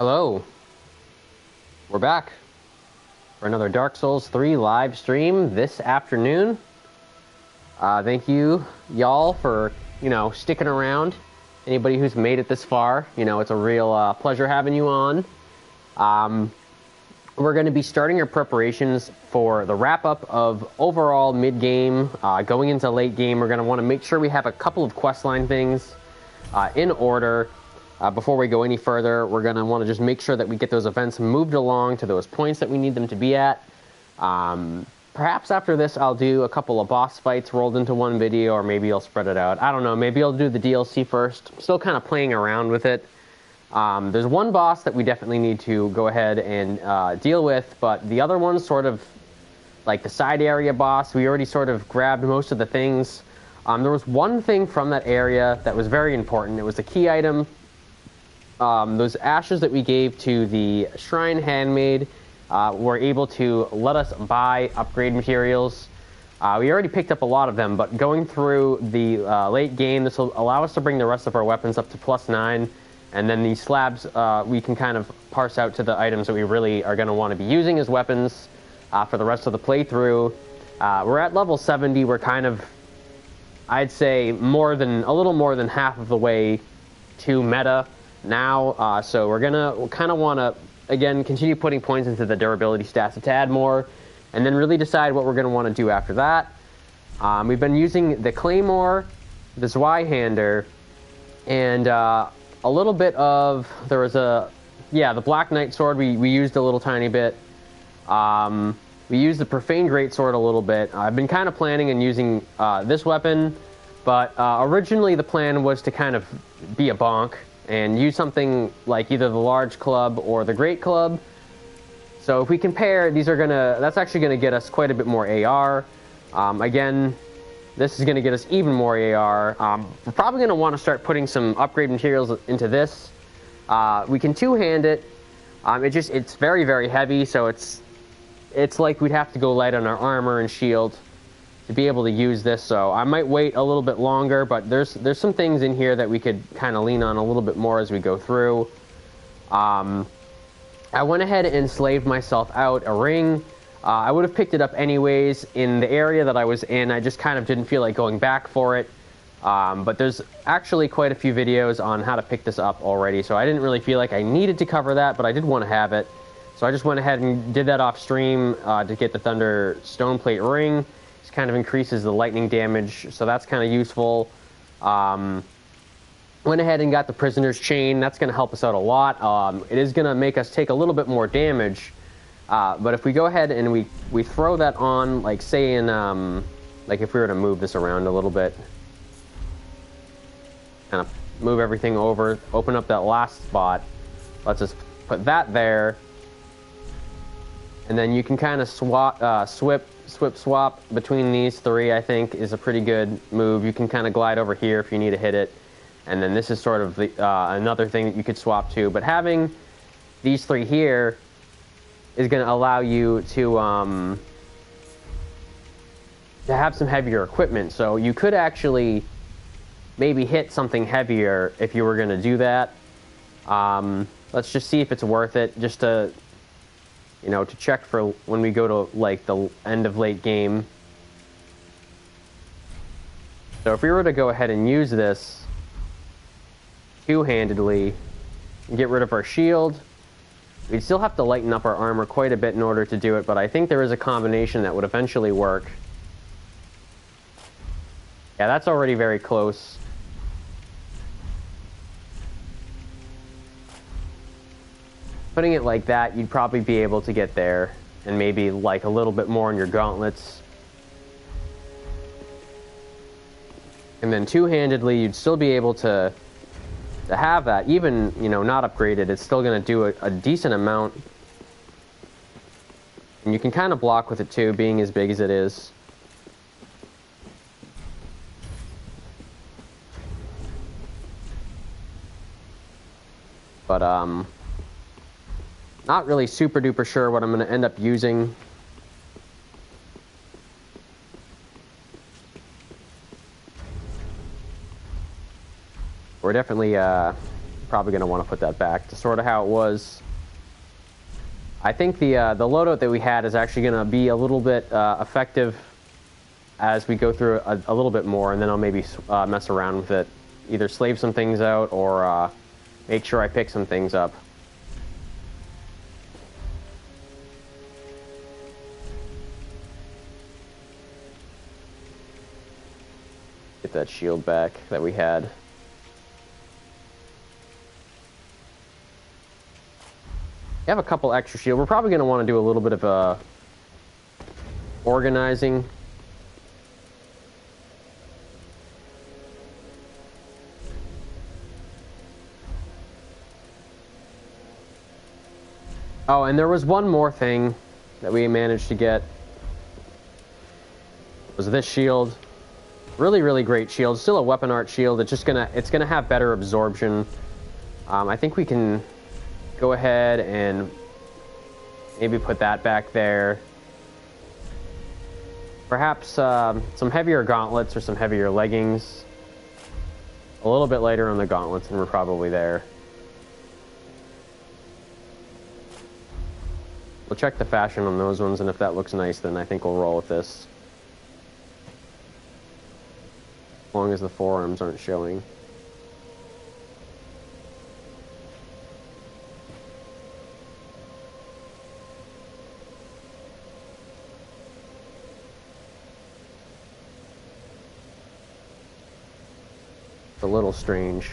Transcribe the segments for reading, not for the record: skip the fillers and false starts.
Hello, we're back for another Dark Souls 3 live stream this afternoon. Thank you, y'all, for, sticking around. Anybody who's made it this far, it's a real pleasure having you on. We're going to be starting our preparations for the wrap-up of overall mid-game. Going into late game, we're going to want to make sure we have a couple of questline things in order. Before we go any further, we're going to want to just make sure that we get those events moved along to those points that we need them to be at. Perhaps after this, I'll do a couple of boss fights rolled into one video, or maybe I'll spread it out. I don't know. Maybe I'll do the DLC first. I'm still kind of playing around with it. There's one boss that we definitely need to go ahead and deal with, but the other one's sort of like the side area boss. We already sort of grabbed most of the things. There was one thing from that area that was very important. It was a key item. Those ashes that we gave to the shrine handmaid were able to let us buy upgrade materials. We already picked up a lot of them, but going through the late game, this will allow us to bring the rest of our weapons up to +9, and then these slabs we can kind of parse out to the items that we really are going to want to be using as weapons for the rest of the playthrough. We're at level 70. We're kind of, I'd say, a little more than half of the way to meta now, so we're kind of want to, again, continue putting points into the durability stats a tad more, and then really decide what we're going to want to do after that. We've been using the Claymore, the Zweihander, and a little bit of, the Black Knight Sword we used a little tiny bit. We used the Profane Greatsword a little bit. I've been kind of planning on using this weapon, but originally the plan was to kind of be a bonk and use something like either the large club or the great club. So if we compare, that's actually gonna get us quite a bit more AR. Again, this is gonna get us even more AR. We're probably gonna want to start putting some upgrade materials into this. We can two-hand it. It's very, very heavy, so it's like we'd have to go light on our armor and shield to be able to use this, so I might wait a little bit longer, but there's some things in here that we could kind of lean on a little bit more as we go through. I went ahead and slaved myself out a ring. I would have picked it up anyways in the area that I was in. I just kind of didn't feel like going back for it, but there's actually quite a few videos on how to pick this up already, so I didn't really feel like I needed to cover that, but I did want to have it. So I just went ahead and did that off stream to get the Thunder Stoneplate ring. Kind of increases the lightning damage, so that's kind of useful. Went ahead and got the Prisoner's Chain. That's going to help us out a lot. It is going to make us take a little bit more damage, but if we go ahead and we throw that on, like say in like if we were to move this around a little bit, kind of move everything over, open up that last spot, let's just put that there, and then you can kind of swap between these three. I think is a pretty good move. You can kind of glide over here if you need to hit it, and then this is sort of the, another thing that you could swap to. But having these three here is going to allow you to have some heavier equipment. So you could actually maybe hit something heavier if you were going to do that. Let's just see if it's worth it, just to to check for when we go to like the end of late game. So if we were to go ahead and use this two-handedly and get rid of our shield, we'd still have to lighten up our armor quite a bit in order to do it, but I think there is a combination that would eventually work. Yeah, that's already very close. Putting it like that, you'd probably be able to get there, and maybe like a little bit more in your gauntlets. And then two-handedly, you'd still be able to have that, even not upgraded. It's still going to do a decent amount, and you can kind of block with it too, being as big as it is. But not really super duper sure what I'm going to end up using. We're definitely Probably going to want to put that back to sort of how it was. I think the loadout that we had is actually going to be a little bit effective as we go through a little bit more, and then I'll maybe mess around with it. Either slave some things out or make sure I pick some things up. Get that shield back that we had. We have a couple extra shield. We're probably going to want to do a little bit of organizing. Oh, and there was one more thing that we managed to get. Was this shield. Really, really great shield. Still a weapon art shield. It's gonna have better absorption. I think we can go ahead and maybe put that back there. Perhaps some heavier gauntlets or some heavier leggings. A little bit later on the gauntlets, and we're probably there. We'll check the fashion on those ones, and if that looks nice, then I think we'll roll with this. As long as the forearms aren't showing. It's a little strange.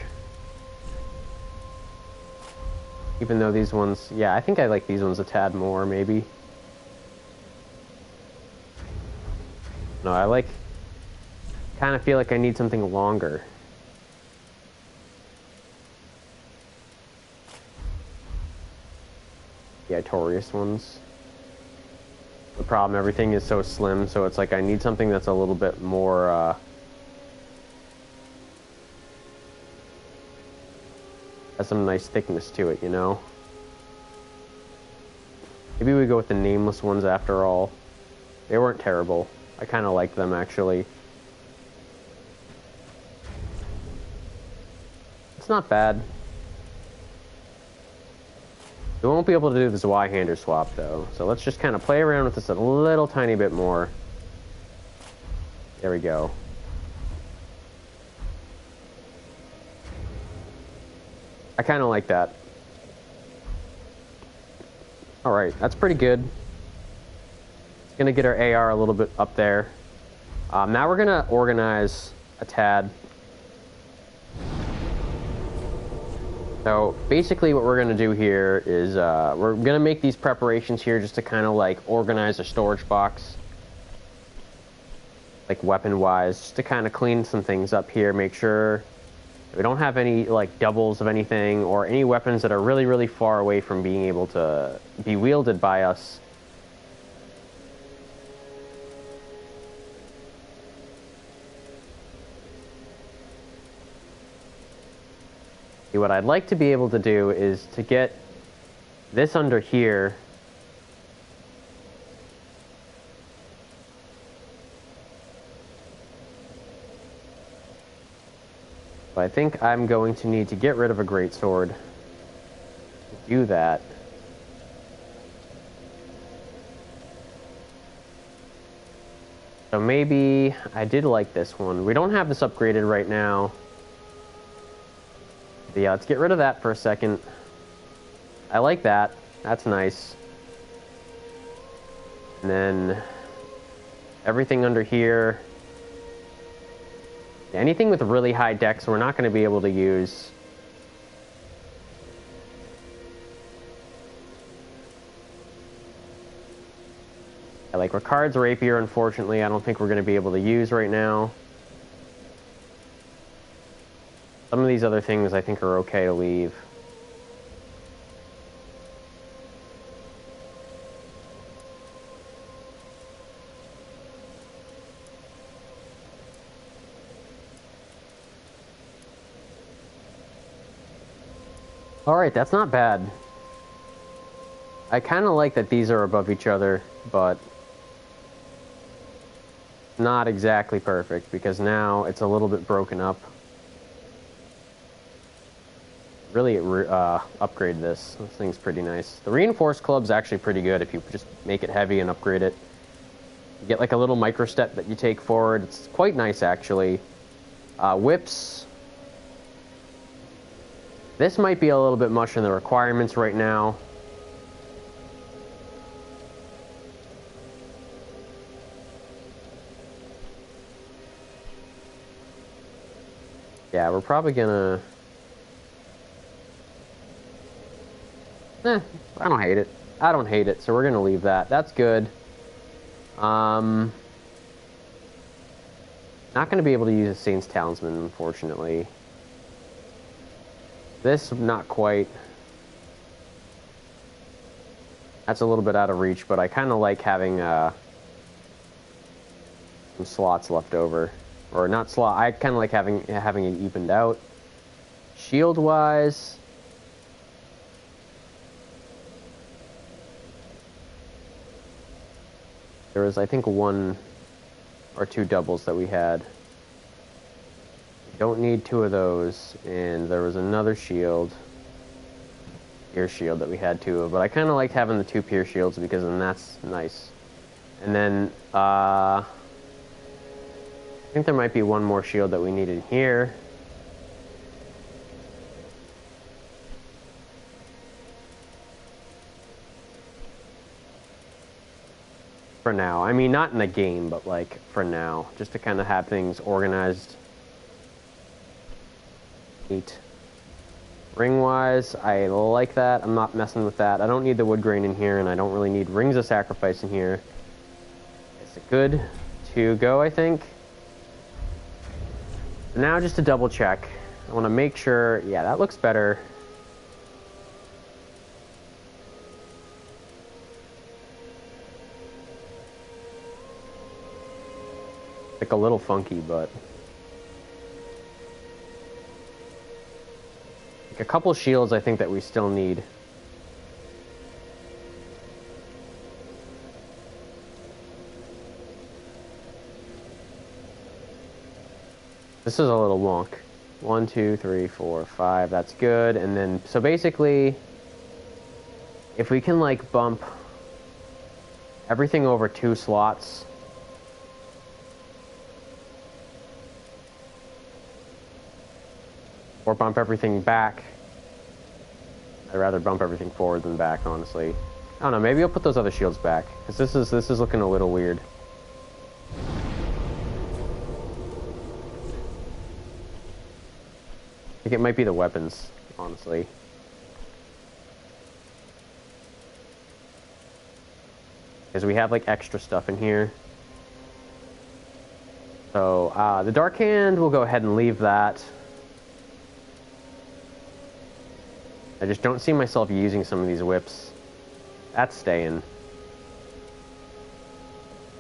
Even though these ones, yeah, I think I like these ones a tad more, maybe. No, I kind of feel like I need something longer. The Itorius ones. The problem, everything is so slim, so it's like I need something that's a little bit more, has some nice thickness to it, you know? Maybe we go with the nameless ones after all. They weren't terrible. I kind of liked them, actually. It's not bad. We won't be able to do the Zweihander swap, though. So let's just kind of play around with this a little tiny bit more. There we go. I kind of like that. All right, that's pretty good. It's gonna get our AR a little bit up there. Now we're gonna organize a tad. So basically what we're gonna do here is we're gonna make these preparations here just to kind of like organize a storage box. Like weapon-wise, just to kind of clean some things up here, make sure we don't have any like doubles of anything or any weapons that are really, really far away from being able to be wielded by us. What I'd like to be able to do is to get this under here. But I think I'm going to need to get rid of a greatsword to do that. So maybe I did like this one. We don't have this upgraded right now. But yeah, let's get rid of that for a second. I like that. That's nice. And then everything under here. Anything with really high dex we're not going to be able to use. I like Ricard's rapier, unfortunately, I don't think we're going to be able to use right now. Some of these other things I think are okay to leave. Alright, that's not bad. I kind of like that these are above each other, but not exactly perfect, because now it's a little bit broken up. really upgrade this. This thing's pretty nice. The reinforced club's actually pretty good if you just make it heavy and upgrade it. You get like a little micro step that you take forward. It's quite nice, actually. Whips. This might be a little bit much in the requirements right now. Yeah, we're probably gonna... I don't hate it. I don't hate it, so we're gonna leave that. That's good. Not gonna be able to use a Saint's Talisman, unfortunately. This, not quite. That's a little bit out of reach, but I kind of like having some slots left over. Or not slot, I kind of like having it evened out. Shield-wise... There was, I think, 1 or 2 doubles that we had. Don't need 2 of those. And there was another shield. Ear shield that we had 2 of. But I kind of liked having the 2 Pierce shields because then that's nice. And then, I think there might be 1 more shield that we needed here. For now. I mean, not in the game, but like for now. Just to kind of have things organized. Neat. Ring-wise, I like that. I'm not messing with that. I don't need the wood grain in here, and I don't really need rings of sacrifice in here. It's good to go, I think. Now just to double check. I want to make sure, yeah, that looks better. Like a little funky, but like a couple shields I think that we still need. This is a little wonk. 1, 2, 3, 4, 5, that's good. And then, so basically, if we can like bump everything over 2 slots, or bump everything back. I'd rather bump everything forward than back, honestly. I don't know, maybe I'll put those other shields back, because this is looking a little weird. I think it might be the weapons, honestly. Because we have like extra stuff in here. So, the Dark Hand, we'll go ahead and leave that. I just don't see myself using some of these whips. That's staying.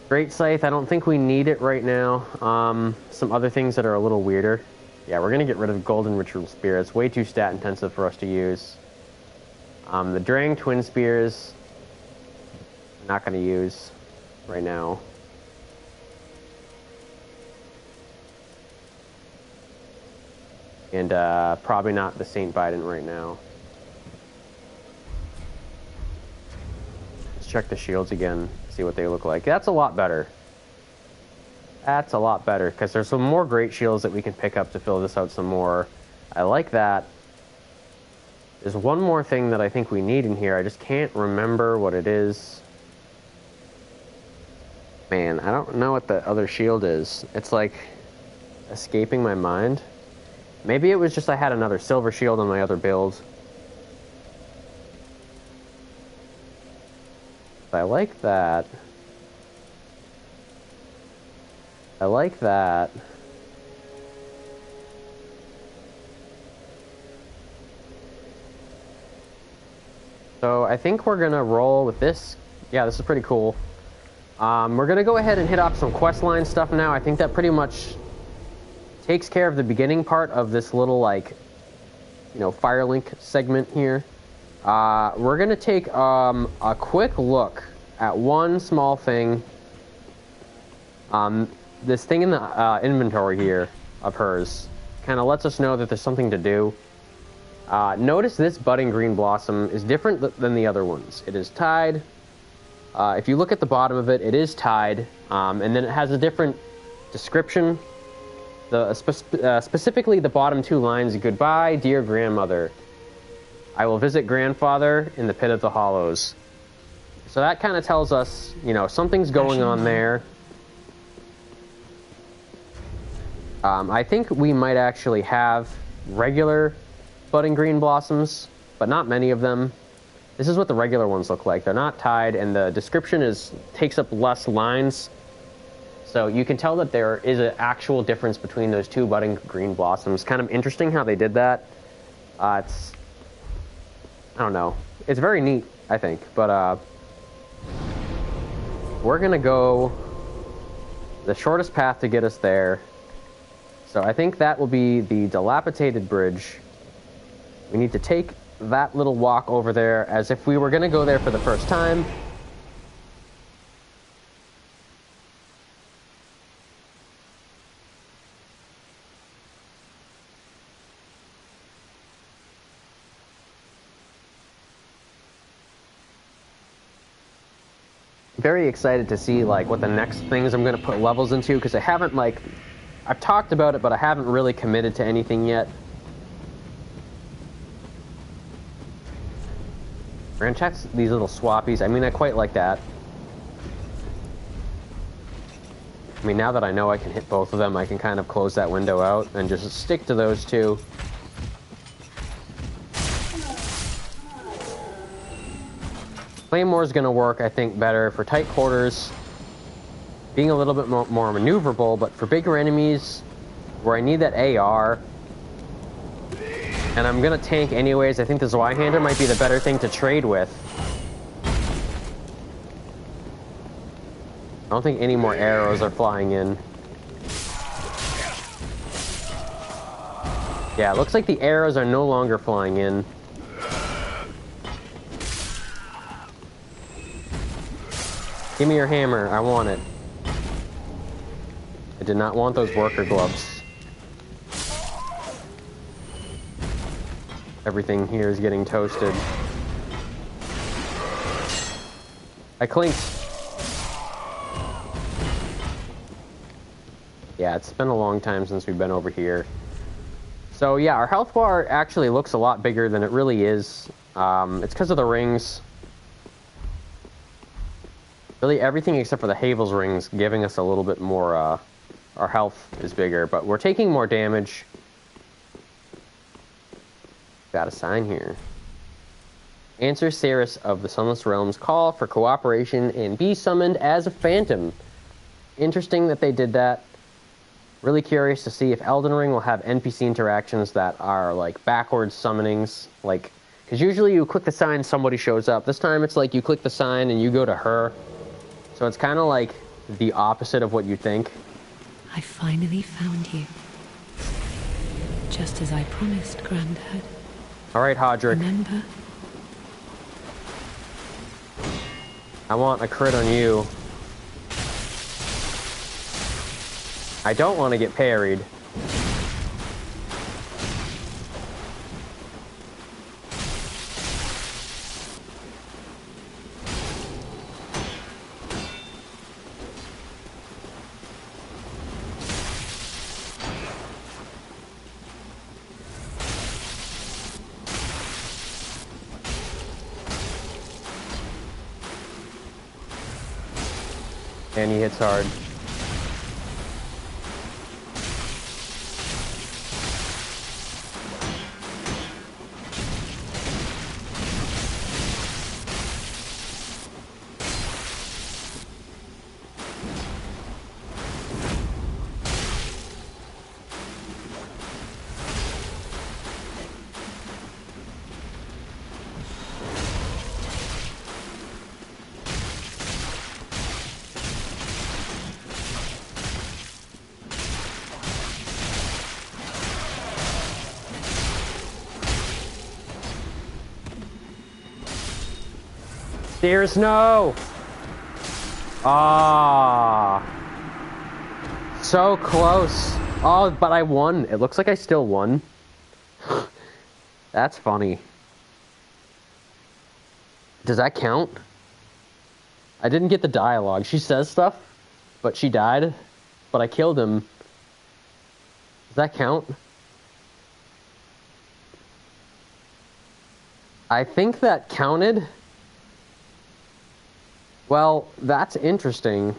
Great Scythe, I don't think we need it right now. Some other things that are a little weirder. Yeah, we're gonna get rid of Golden Ritual Spear. It's way too stat intensive for us to use. The Drang Twin Spears, not gonna use right now. And probably not the Saint Bident right now. Check the shields again, see what they look like. That's a lot better. That's a lot better, because there's some more great shields that we can pick up to fill this out some more. I like that. There's one more thing that I think we need in here. I just can't remember what it is. Man, I don't know what the other shield is. It's like escaping my mind. Maybe it was just I had another silver shield on my other build. I like that. I like that. So I think we're gonna roll with this. Yeah, this is pretty cool. We're gonna go ahead and hit off some questline stuff now. I think that pretty much takes care of the beginning part of this little, like, you know, Firelink segment here. We're going to take a quick look at one small thing. This thing in the inventory here of hers kind of lets us know that there's something to do. Notice this budding green blossom is different than the other ones. It is tied. If you look at the bottom of it, it is tied, and then it has a different description. Specifically, the bottom two lines, "Goodbye, dear grandmother. I will visit grandfather in the pit of the hollows." So that kind of tells us, you know, something's going on there. I think we might actually have regular budding green blossoms, but not many of them. This is what the regular ones look like. They're not tied, and the description takes up less lines. So you can tell that there is an actual difference between those two budding green blossoms. Kind of interesting how they did that. I don't know. It's very neat, I think. But we're going to go the shortest path to get us there. So I think that will be the dilapidated bridge. We need to take that little walk over there as if we were going to go there for the first time. Very excited to see like what the next things I'm going to put levels into, because I haven't I've talked about it, but I haven't really committed to anything yet. We're going to check these little swappies. I mean, I quite like that. I mean, now that I know I can hit both of them, I can kind of close that window out and just stick to those two. Claymore's going to work, I think, better for tight quarters, being a little bit more maneuverable, but for bigger enemies, where I need that AR, and I'm going to tank anyways, I think the Zweihander might be the better thing to trade with. I don't think any more arrows are flying in. Yeah, it looks like the arrows are no longer flying in. Give me your hammer, I want it. I did not want those worker gloves. Everything here is getting toasted. I clinked. Yeah, it's been a long time since we've been over here. So yeah, our health bar actually looks a lot bigger than it really is. It's because of the rings. Really everything except for the Havel's rings giving us a little bit more, our health is bigger, but we're taking more damage. Got a sign here. Answer Ceres of the Sunless Realms call for cooperation and be summoned as a phantom. Interesting that they did that. Really curious to see if Elden Ring will have NPC interactions that are like backwards summonings, like, because usually you click the sign, somebody shows up. This time it's like you click the sign and you go to her. So it's kind of like the opposite of what you think. I finally found you. Just as I promised, Granddad. All right, Hodrick. Remember? I want a crit on you. I don't want to get parried. And he hits hard. There's no. Ah. So close. Oh, but I won. It looks like I still won. That's funny. Does that count? I didn't get the dialogue. She says stuff, but she died. But I killed him. Does that count? I think that counted. Well, that's interesting.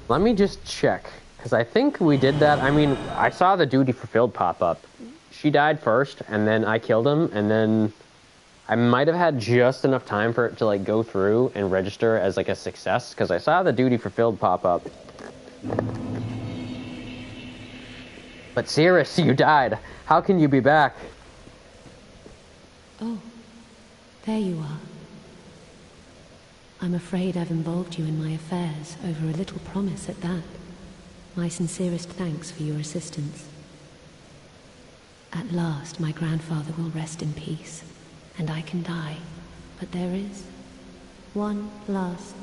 Let me just check, because I think we did that. I mean, I saw the duty fulfilled pop up. She died first, and then I killed him, and then I might have had just enough time for it to like go through and register as like a success, because I saw the duty fulfilled pop up. But Cirrus, you died. How can you be back? Oh, there you are. I'm afraid I've involved you in my affairs, over a little promise at that. My sincerest thanks for your assistance. At last, my grandfather will rest in peace, and I can die. But there is one last.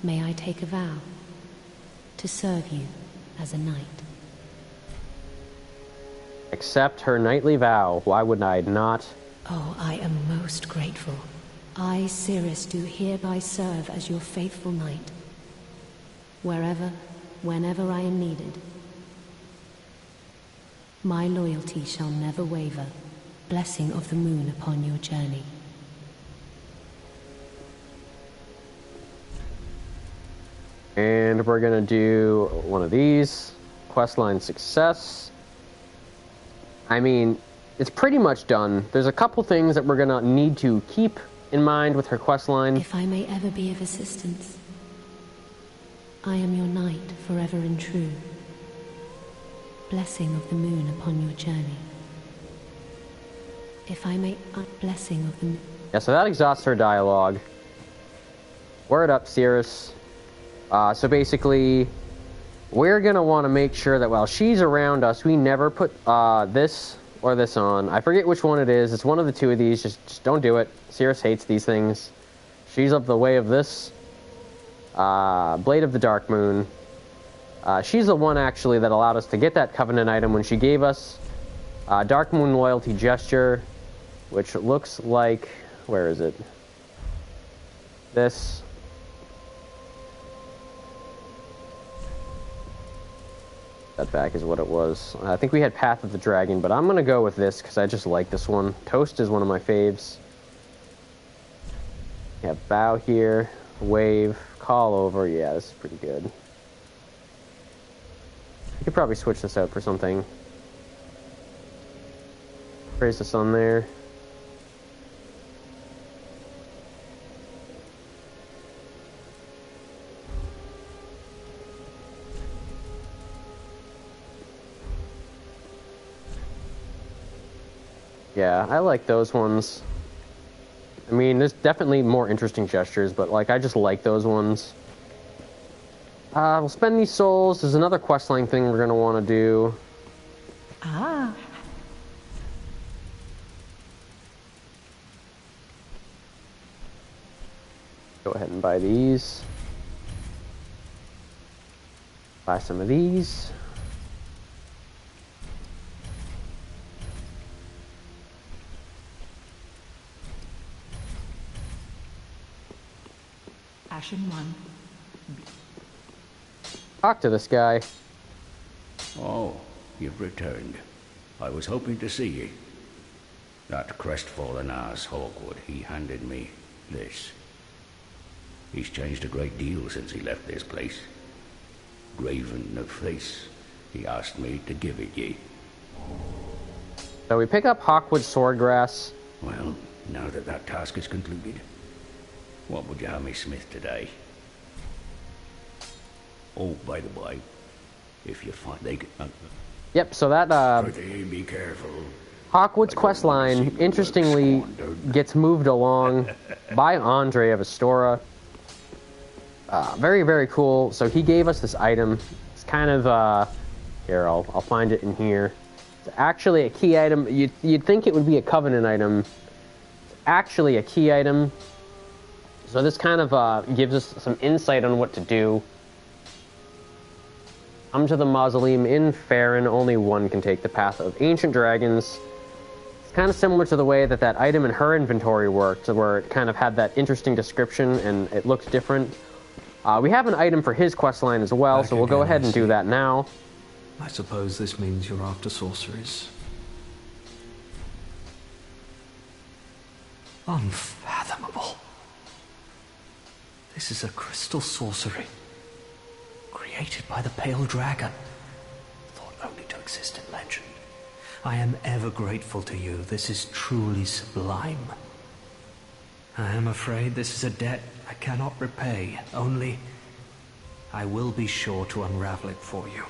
May I take a vow? To serve you as a knight. Accept her knightly vow. Why would I not? Oh, I am most grateful. I, Cirrus, do hereby serve as your faithful knight. Wherever, whenever I am needed. My loyalty shall never waver. Blessing of the moon upon your journey. And we're gonna do one of these. Questline success. I mean, it's pretty much done. There's a couple things that we're gonna need to keep in mind with her questline. If I may ever be of assistance, I am your knight, forever and true. Blessing of the moon upon your journey. If I may, blessing of the moon. Yeah, so that exhausts her dialogue. Word up, Cirrus. So basically, we're gonna want to make sure that while she's around us, we never put this or this on. I forget which one it is. It's one of the two of these. Just don't do it. Cirrus hates these things. She's up the way of this. Blade of the Dark Moon. She's the one, actually, that allowed us to get that Covenant item when she gave us Dark Moon Loyalty Gesture, which looks like... Where is it? This. That back is what it was. I think we had Path of the Dragon, but I'm going to go with this because I just like this one. Toast is one of my faves. We have Bow here, Wave, Call Over. Yeah, this is pretty good. You could probably switch this out for something. Praise the Sun there. Yeah, I like those ones. I mean, there's definitely more interesting gestures, but like, I just like those ones. We'll spend these souls. There's another questline thing we're gonna want to do. Ah. Go ahead and buy these. Buy some of these. Ashen one. Talk to this guy. Oh, you've returned. I was hoping to see you. That crestfallen ass Hawkwood, he handed me this. He's changed a great deal since he left this place. Graven of face, he asked me to give it ye. So we pick up Hawkwood Swordgrass. Well, now that that task is concluded, what would you have me smith today? Oh, by the way, if you find they can... Yep, so that be careful. Hawkwood's questline, interestingly, gets moved along by Andre of Astora. Very, very cool. So he gave us this item. It's kind of, here, I'll find it in here. It's actually a key item. You'd think it would be a Covenant item. It's actually a key item. So this kind of gives us some insight on what to do. Come to the mausoleum in Farron. Only one can take the path of ancient dragons. It's kind of similar to the way that that item in her inventory worked, where it kind of had that interesting description and it looked different. We have an item for his questline as well, so we'll go ahead and do that now. I suppose this means you're after sorceries. Unfathomable. This is a crystal sorcery, created by the Pale Dragon, thought only to exist in legend. I am ever grateful to you. This is truly sublime. I am afraid this is a debt I cannot repay, only I will be sure to unravel it for you.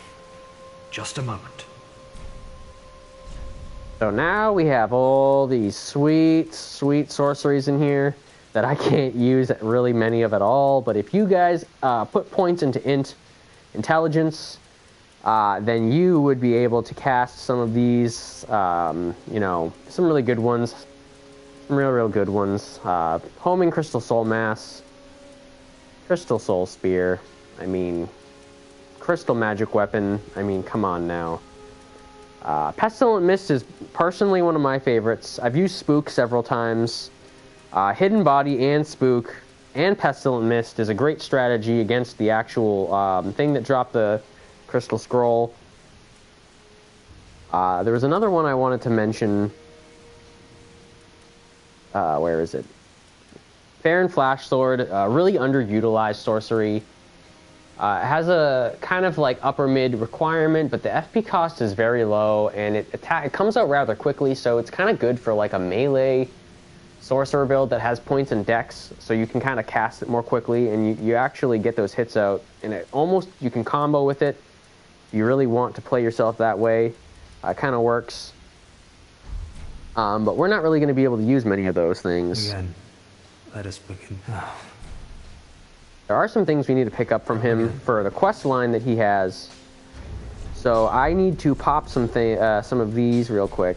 Just a moment. So now we have all these sweet, sweet sorceries in here that I can't use really many of at all, but if you guys put points into intelligence, then you would be able to cast some of these, you know, some really good ones. Some real good ones. Homing Crystal Soul Mass, Crystal Soul Spear, I mean, Crystal Magic Weapon, I mean, come on now. Pestilent Mist is personally one of my favorites. I've used Spook several times. Hidden Body and Spook and Pestilent Mist is a great strategy against the actual thing that dropped the Crystal Scroll. There was another one I wanted to mention. Where is it? Farron Flash Sword, really underutilized sorcery. It has a kind of like upper mid requirement, but the FP cost is very low, and it comes out rather quickly, so it's kind of good for like a melee sorcerer build that has points and dex, so you can kind of cast it more quickly, and you actually get those hits out, and you can combo with it. If you really want to play yourself that way, it kind of works. But we're not really going to be able to use many of those things. Again, let us begin. There are some things we need to pick up from him for the quest line that he has. So I need to pop some of these real quick.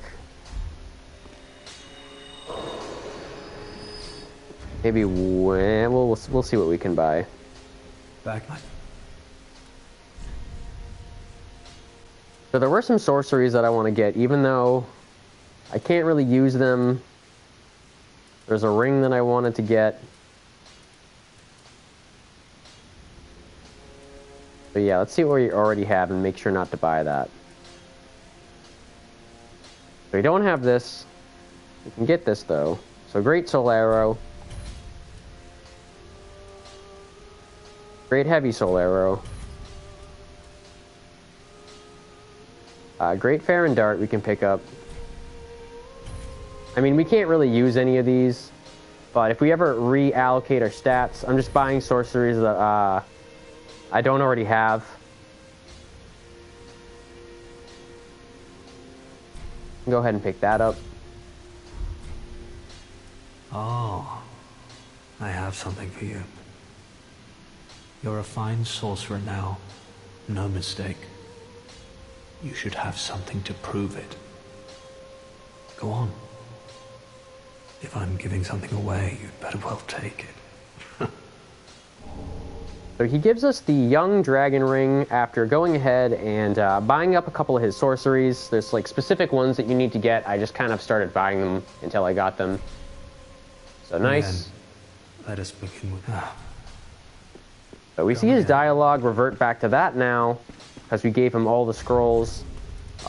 Maybe we'll see what we can buy. Back. So there were some sorceries that I want to get, even though I can't really use them. There's a ring that I wanted to get. But yeah, let's see what we already have and make sure not to buy that. So we don't have this. We can get this though. So Great Soul Arrow. Great Heavy Soul Arrow. Great Farron Dart we can pick up. I mean, we can't really use any of these, but if we ever reallocate our stats, I'm just buying sorceries that I don't already have. Go ahead and pick that up. Oh, I have something for you. You're a fine sorcerer now, no mistake. You should have something to prove it. Go on. If I'm giving something away, you'd better well take it. So he gives us the Young Dragon Ring after going ahead and buying up a couple of his sorceries. There's like specific ones that you need to get. I just kind of started buying them until I got them. So nice. Then, let us begin with... So we see his dialogue revert back to that now, because we gave him all the scrolls.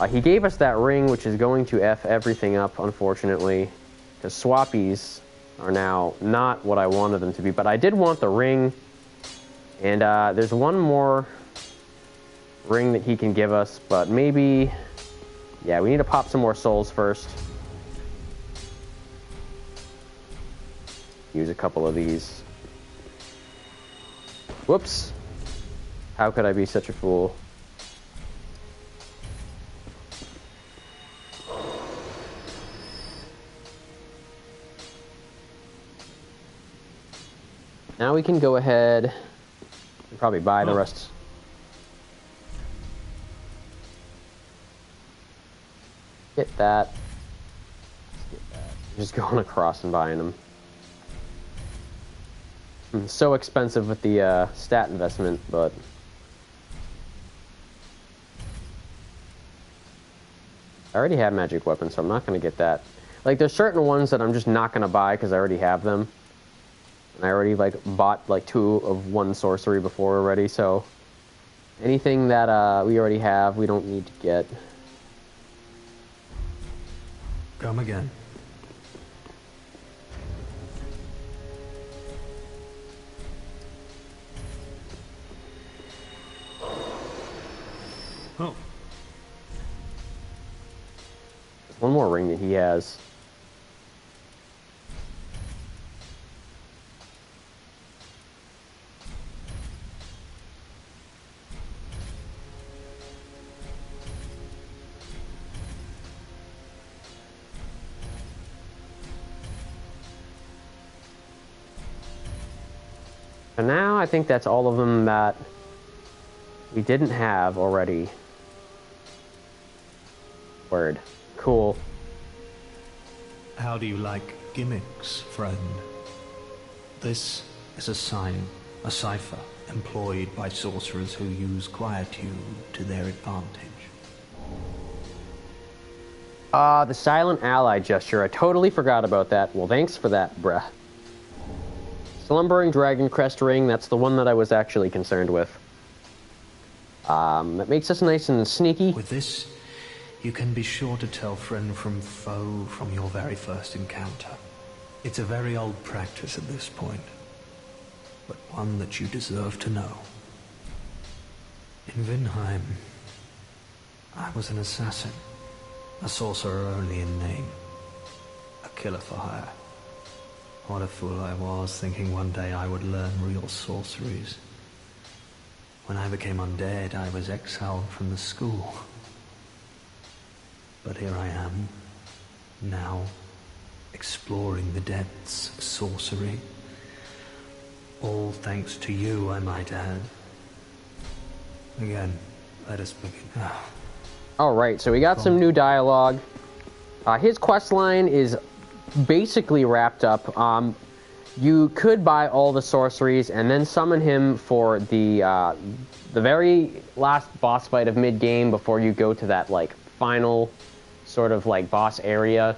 He gave us that ring, which is going to F everything up, unfortunately, because swappies are now not what I wanted them to be. But I did want the ring. And there's one more ring that he can give us, but maybe... Yeah, we need to pop some more souls first. Use a couple of these. Whoops. How could I be such a fool? Now we can go ahead... Probably buy the rest. Get that. Get that. Just going across and buying them. So expensive with the stat investment, but I already have magic weapons, so I'm not going to get that. Like, there's certain ones that I'm just not going to buy because I already have them. And I already, like, bought, like, 2 of 1 sorcery before already, so... Anything that we already have, we don't need to get. Come again. Oh. There's one more ring that he has. For now, I think that's all of them that we didn't have already. Word. Cool. How do you like gimmicks, friend? This is a sign, a cipher, employed by sorcerers who use quietude to their advantage. The silent ally gesture. I totally forgot about that. Well, thanks for that, bruh. Slumbering Dragon Crest Ring, that's the one that I was actually concerned with. That makes us nice and sneaky. With this, you can be sure to tell friend from foe from your very first encounter. It's a very old practice at this point, but one that you deserve to know. In Vinheim, I was an assassin, a sorcerer only in name, a killer for hire. What a fool I was, thinking one day I would learn real sorceries. When I became undead, I was exiled from the school. But here I am, now, exploring the depths of sorcery. All thanks to you, I might add. Again, let us begin. Alright, so we got some new dialogue. His quest line is basically wrapped up. You could buy all the sorceries and then summon him for the very last boss fight of mid-game before you go to that, like, final sort of, like, boss area.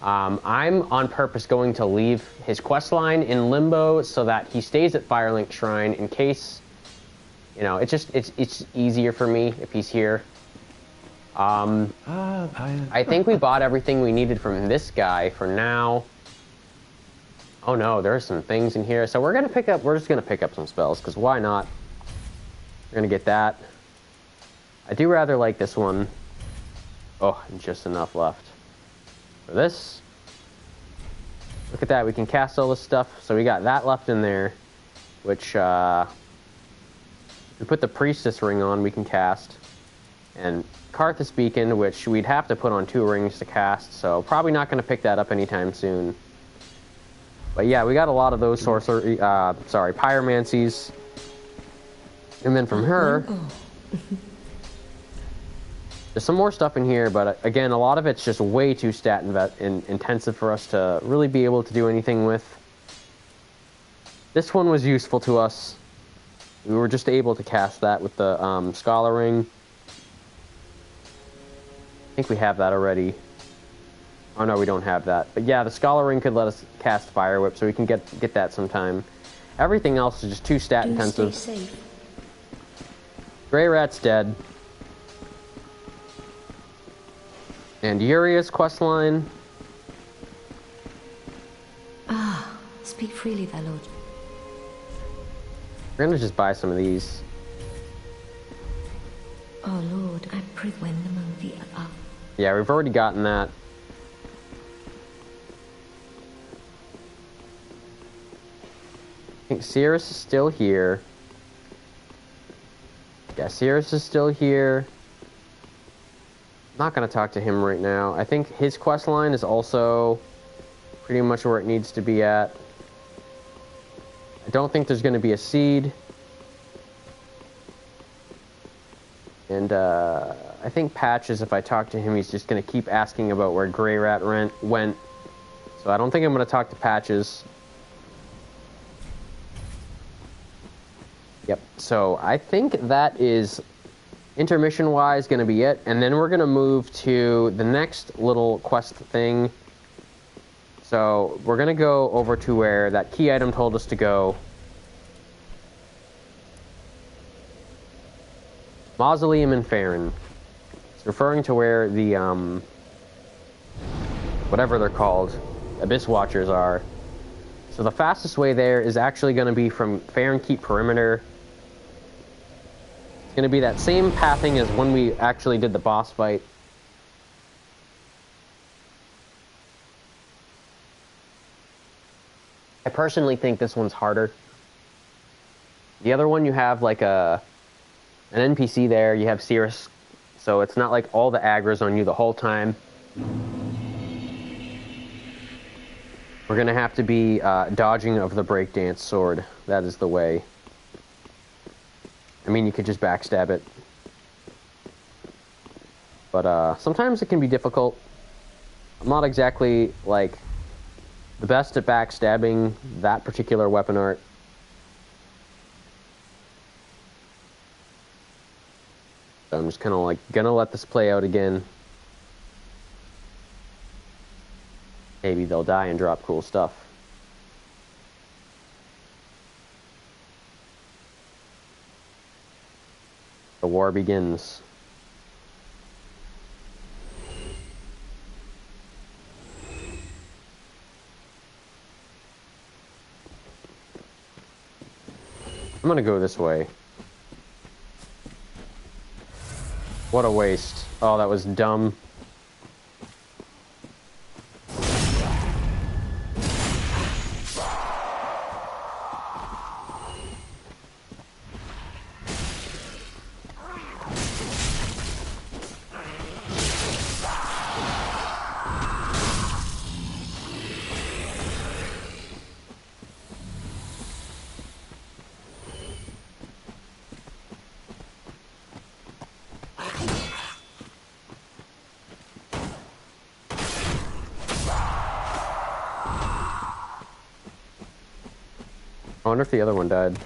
I'm on purpose going to leave his quest line in limbo so that he stays at Firelink Shrine in case, you know, it's easier for me if he's here. I think we bought everything we needed from this guy for now. Oh no, there are some things in here. So we're just gonna pick up some spells, because why not? We're gonna get that. I do rather like this one. Oh, and just enough left for this. Look at that, we can cast all this stuff. So we got that left in there, which, if we put the Priestess ring on, we can cast. And Karthus Beacon, which we'd have to put on 2 rings to cast, so probably not going to pick that up anytime soon. But yeah, we got a lot of those pyromancies. And then from her, there's some more stuff in here, but again, a lot of it's just way too stat intensive for us to really be able to do anything with. This one was useful to us. We were just able to cast that with the Scholar Ring. I think we have that already. Oh no, we don't have that. But yeah, the Scholar Ring could let us cast Fire Whip, so we can get that sometime. Everything else is just too stat intensive. Stay safe. Grey Rat's dead. And Uria's questline. Speak freely, there, Lord. We're gonna just buy some of these. Oh Lord, I pray when the movie Yeah, we've already gotten that. I think Cirrus is still here. Yeah, Cirrus is still here. Not gonna talk to him right now. I think his quest line is also pretty much where it needs to be at. I don't think there's gonna be a seed. And I think Patches, if I talk to him, he's just gonna keep asking about where Grey Rat went. So I don't think I'm gonna talk to Patches. Yep, so I think that is intermission-wise, going to be it. And then we're going to move to the next little quest thing. So we're going to go over to where that key item told us to go. Mausoleum in Farron. It's referring to where the, whatever they're called, Abyss Watchers are. So the fastest way there is actually going to be from Farron Keep Perimeter. It's going to be that same pathing as when we actually did the boss fight. I personally think this one's harder. The other one, you have like an NPC there, you have Cirrus, so it's not like all the aggro's on you the whole time. We're going to have to be dodging of the breakdance sword. That is the way. I mean, you could just backstab it. But sometimes it can be difficult. I'm not exactly, like, the best at backstabbing that particular weapon art. So I'm just kind of, like, gonna let this play out again. Maybe they'll die and drop cool stuff. The war begins. I'm gonna go this way. What a waste. Oh, that was dumb. I wonder if the other one died.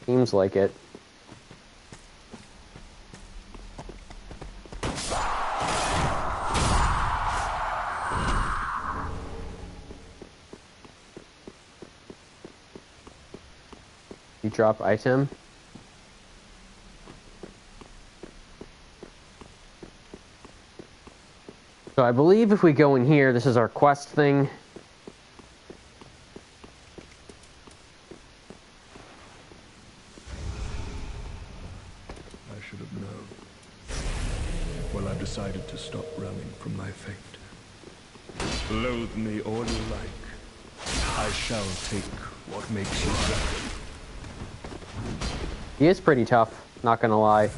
Seems like it. You drop item. So I believe if we go in here, this is our quest thing. I should have known. Well, I've decided to stop running from my fate. Loathe me or like, I shall take what makes you dragon. He is pretty tough, not gonna lie.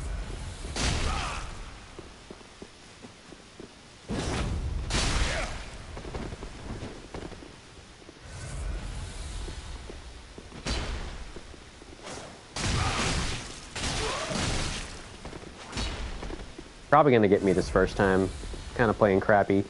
Probably gonna get me this first time. Kind of playing crappy.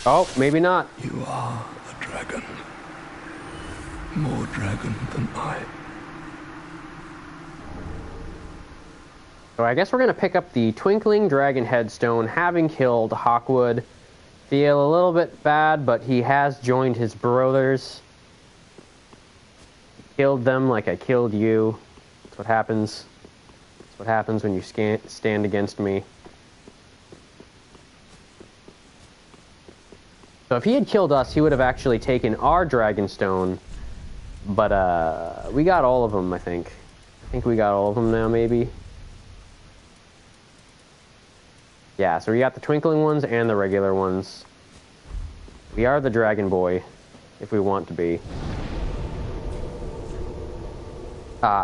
Oh, maybe not. You are a dragon. More dragon than I. So I guess we're going to pick up the Twinkling Dragon Headstone, having killed Hawkwood. Feel a little bit bad, but he has joined his brothers. Killed them like I killed you. That's what happens. That's what happens when you stand against me. So if he had killed us, he would have actually taken our Dragonstone. But we got all of them, I think. I think we got all of them now, maybe. Yeah, so we got the twinkling ones and the regular ones. We are the Dragon Boy, if we want to be.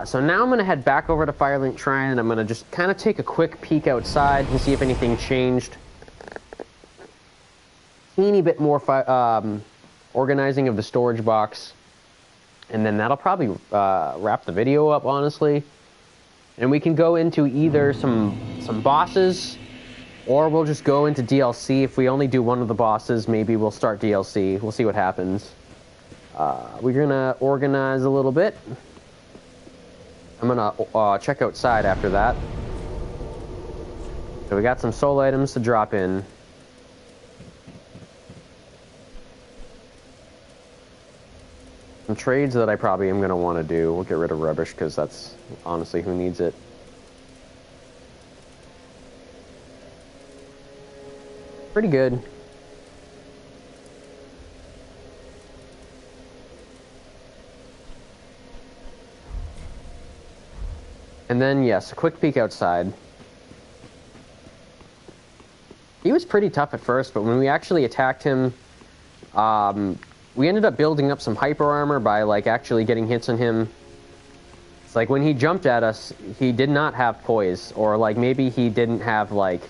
So now I'm going to head back over to Firelink Shrine, and I'm going to just kind of take a quick peek outside and see if anything changed. Teeny bit more organizing of the storage box, and then that'll probably wrap the video up, honestly. And we can go into either some bosses, or we'll just go into DLC. If we only do one of the bosses, maybe we'll start DLC. We'll see what happens. We're going to organize a little bit. I'm gonna check outside after that. So we got some soul items to drop in. Some trades that I probably am gonna want to do. We'll get rid of rubbish because that's honestly who needs it. Pretty good. And then, yes, a quick peek outside. He was pretty tough at first, but when we actually attacked him, we ended up building up some hyper armor by, like, actually getting hits on him. It's like when he jumped at us, he did not have poise, or, like, maybe he didn't have, like,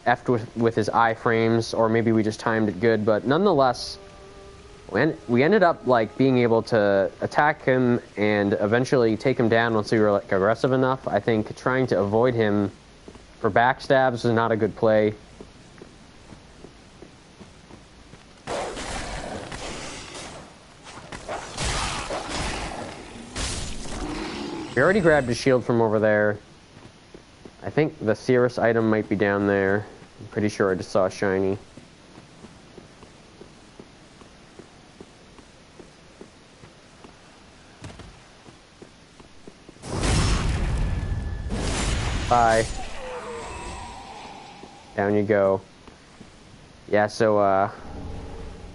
effed with his iframes, or maybe we just timed it good, but nonetheless, we ended up, like, being able to attack him and eventually take him down once we were, like, aggressive enough. I think trying to avoid him for backstabs is not a good play. We already grabbed his shield from over there. I think the Cirrus item might be down there. I'm pretty sure I just saw a shiny. Bye. Down you go. Yeah, so,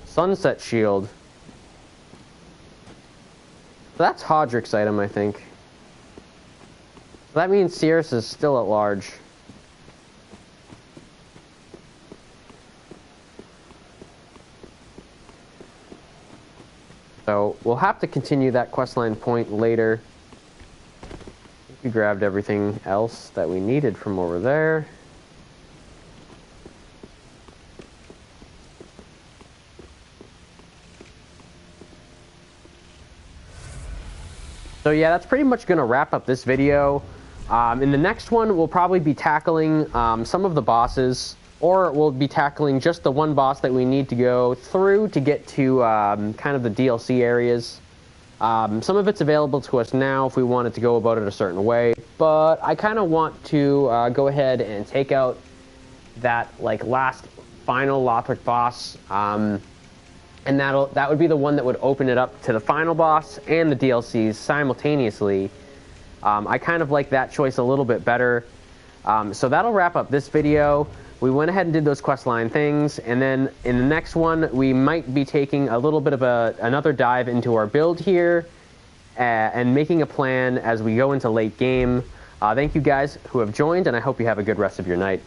Sunset Shield. So that's Hodrick's item, I think. So that means Cirrus is still at large. So we'll have to continue that questline point later. We grabbed everything else that we needed from over there. So yeah, that's pretty much going to wrap up this video. In the next one, we'll probably be tackling some of the bosses, or we'll be tackling just the one boss that we need to go through to get to kind of the DLC areas. Some of it's available to us now if we wanted to go about it a certain way, but I kind of want to go ahead and take out that like last final Lothric boss, and that would be the one that would open it up to the final boss and the DLCs simultaneously. I kind of like that choice a little bit better. So that'll wrap up this video. We went ahead and did those questline things, and then in the next one, we might be taking a little bit of another dive into our build here, and making a plan as we go into late game. Thank you guys who have joined, and I hope you have a good rest of your night.